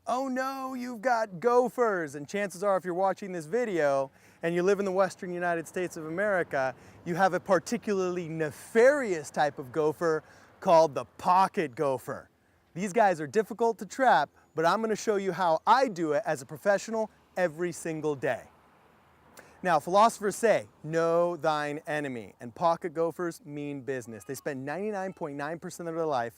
oh no, you've got gophers. And chances are, if you're watching this video and you live in the western United States of America, you have a particularly nefarious type of gopher called the pocket gopher. These guys are difficult to trap, but I'm gonna show you how I do it as a professional every single day. Now, philosophers say, know thine enemy, and pocket gophers mean business. They spend 99.9% of their life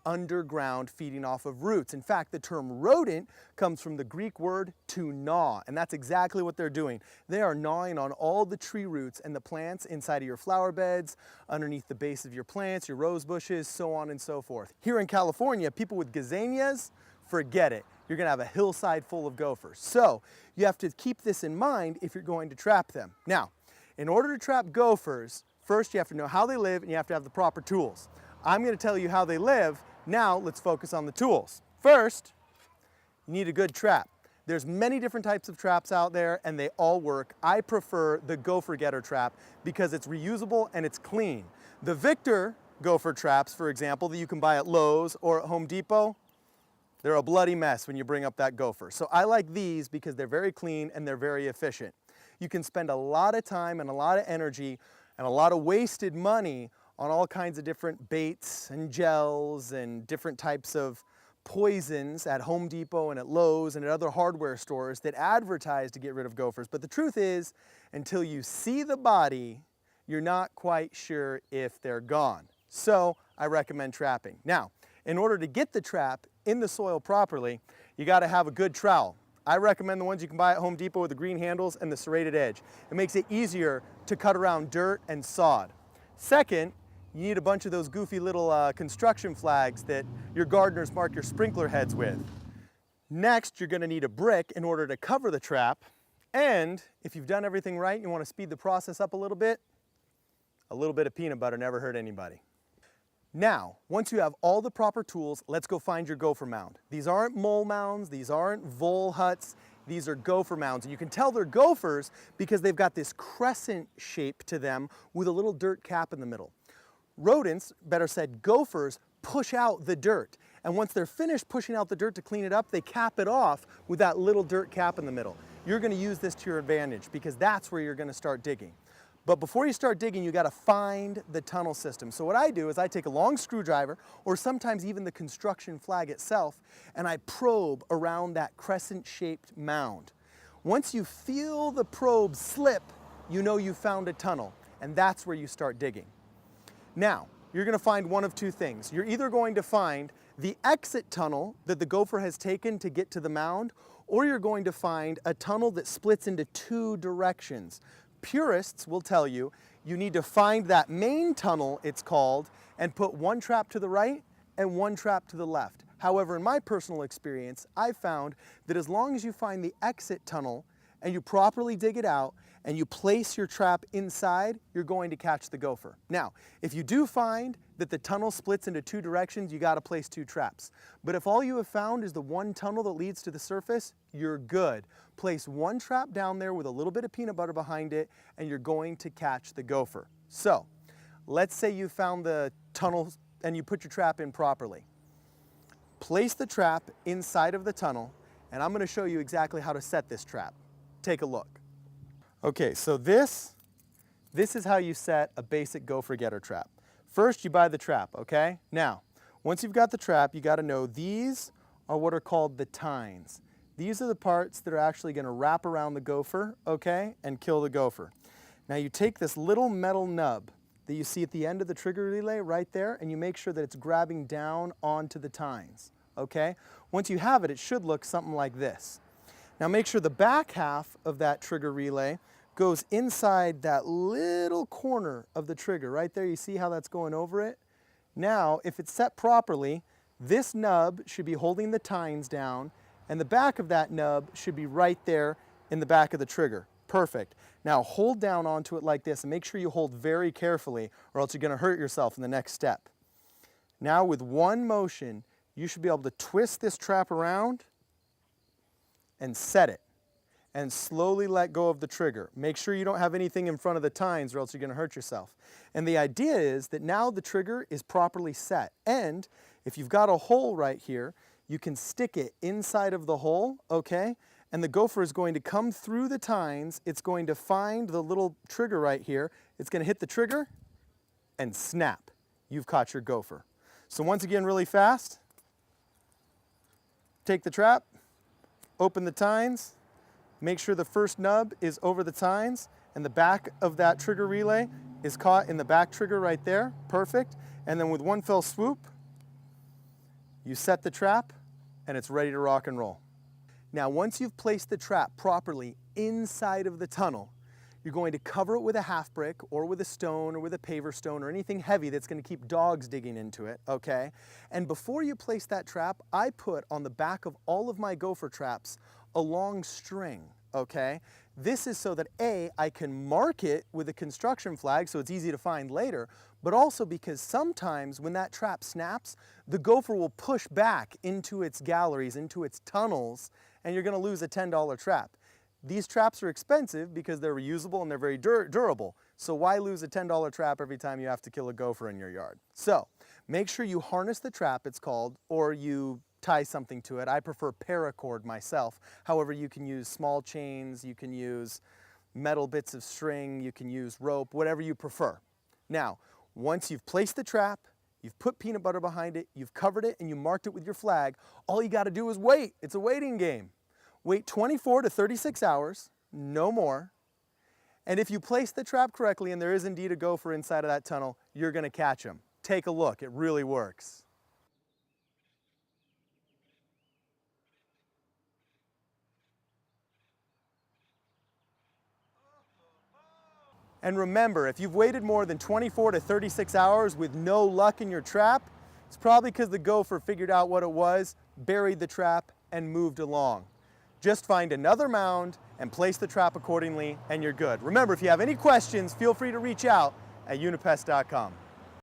underground feeding off of roots. In fact, the term rodent comes from the Greek word to gnaw, and that's exactly what they're doing. They are gnawing on all the tree roots and the plants inside of your flower beds, underneath the base of your plants, your rose bushes, so on and so forth. Here in California, people with gazanias, forget it. You're gonna have a hillside full of gophers. So you have to keep this in mind if you're going to trap them. Now, in order to trap gophers, first you have to know how they live and you have to have the proper tools. I'm gonna tell you how they live. Now let's focus on the tools. First, you need a good trap. There's many different types of traps out there and they all work. I prefer the gopher getter trap because it's reusable and it's clean. The Victor gopher traps, for example, that you can buy at Lowe's or at Home Depot, they're a bloody mess when you bring up that gopher. So I like these because they're very clean and they're very efficient. You can spend a lot of time and a lot of energy and a lot of wasted money on all kinds of different baits and gels and different types of poisons at Home Depot and at Lowe's and at other hardware stores that advertise to get rid of gophers. But the truth is, until you see the body, you're not quite sure if they're gone. So I recommend trapping. Now, in order to get the trap in the soil properly, you gotta have a good trowel. I recommend the ones you can buy at Home Depot with the green handles and the serrated edge. It makes it easier to cut around dirt and sod. Second, you need a bunch of those goofy little construction flags that your gardeners mark your sprinkler heads with. Next, you're gonna need a brick in order to cover the trap. And if you've done everything right and you wanna speed the process up a little bit of peanut butter never hurt anybody. Now, once you have all the proper tools, let's go find your gopher mound. These aren't mole mounds, these aren't vole huts, these are gopher mounds. And you can tell they're gophers because they've got this crescent shape to them with a little dirt cap in the middle. Rodents, better said gophers, push out the dirt. And once they're finished pushing out the dirt to clean it up, they cap it off with that little dirt cap in the middle. You're gonna use this to your advantage because that's where you're gonna start digging. But before you start digging, you gotta find the tunnel system. So what I do is I take a long screwdriver, or sometimes even the construction flag itself, and I probe around that crescent-shaped mound. Once you feel the probe slip, you know you found a tunnel, and that's where you start digging. Now, you're gonna find one of two things. You're either going to find the exit tunnel that the gopher has taken to get to the mound, or you're going to find a tunnel that splits into two directions. Purists will tell you, you need to find that main tunnel, it's called, and put one trap to the right and one trap to the left. However, in my personal experience, I've found that as long as you find the exit tunnel and you properly dig it out and you place your trap inside, you're going to catch the gopher. Now, if you do find that the tunnel splits into two directions, you gotta place two traps. But if all you have found is the one tunnel that leads to the surface, you're good. Place one trap down there with a little bit of peanut butter behind it, and you're going to catch the gopher. So, let's say you found the tunnel and you put your trap in properly. Place the trap inside of the tunnel, and I'm gonna show you exactly how to set this trap. Take a look. Okay, so this is how you set a basic gopher getter trap. First, you buy the trap, okay? Now, once you've got the trap, you gotta know these are what are called the tines. These are the parts that are actually gonna wrap around the gopher, okay, and kill the gopher. Now you take this little metal nub that you see at the end of the trigger relay right there, and you make sure that it's grabbing down onto the tines, okay? Once you have it, it should look something like this. Now make sure the back half of that trigger relay goes inside that little corner of the trigger. Right there, you see how that's going over it? Now, if it's set properly, this nub should be holding the tines down, and the back of that nub should be right there in the back of the trigger. Perfect. Now hold down onto it like this and make sure you hold very carefully or else you're gonna hurt yourself in the next step. Now with one motion, you should be able to twist this trap around and set it. And slowly let go of the trigger. Make sure you don't have anything in front of the tines or else you're gonna hurt yourself. And the idea is that now the trigger is properly set. And if you've got a hole right here, you can stick it inside of the hole, okay? And the gopher is going to come through the tines. It's going to find the little trigger right here. It's going to hit the trigger and snap. You've caught your gopher. So once again, really fast. Take the trap, open the tines, make sure the first nub is over the tines and the back of that trigger relay is caught in the back trigger right there. Perfect. And then with one fell swoop, you set the trap and it's ready to rock and roll. Now, once you've placed the trap properly inside of the tunnel, you're going to cover it with a half brick or with a stone or with a paver stone or anything heavy that's going to keep dogs digging into it, okay? And before you place that trap, I put on the back of all of my gopher traps a long string, okay? This is so that A, I can mark it with a construction flag so it's easy to find later, but also because sometimes when that trap snaps, the gopher will push back into its galleries, into its tunnels, and you're going to lose a $10 trap. These traps are expensive because they're reusable and they're very durable. So why lose a $10 trap every time you have to kill a gopher in your yard? So make sure you harness the trap, it's called, or you tie something to it. I prefer paracord myself. However, you can use small chains, you can use metal bits of string, you can use rope, whatever you prefer. Now, once you've placed the trap, you've put peanut butter behind it, you've covered it, and you marked it with your flag, all you got to do is wait. It's a waiting game. Wait 24 to 36 hours, no more. And if you place the trap correctly and there is indeed a gopher inside of that tunnel, you're going to catch him. Take a look. It really works. And remember, if you've waited more than 24 to 36 hours with no luck in your trap, it's probably because the gopher figured out what it was, buried the trap, and moved along. Just find another mound and place the trap accordingly, and you're good. Remember, if you have any questions, feel free to reach out at unipest.com.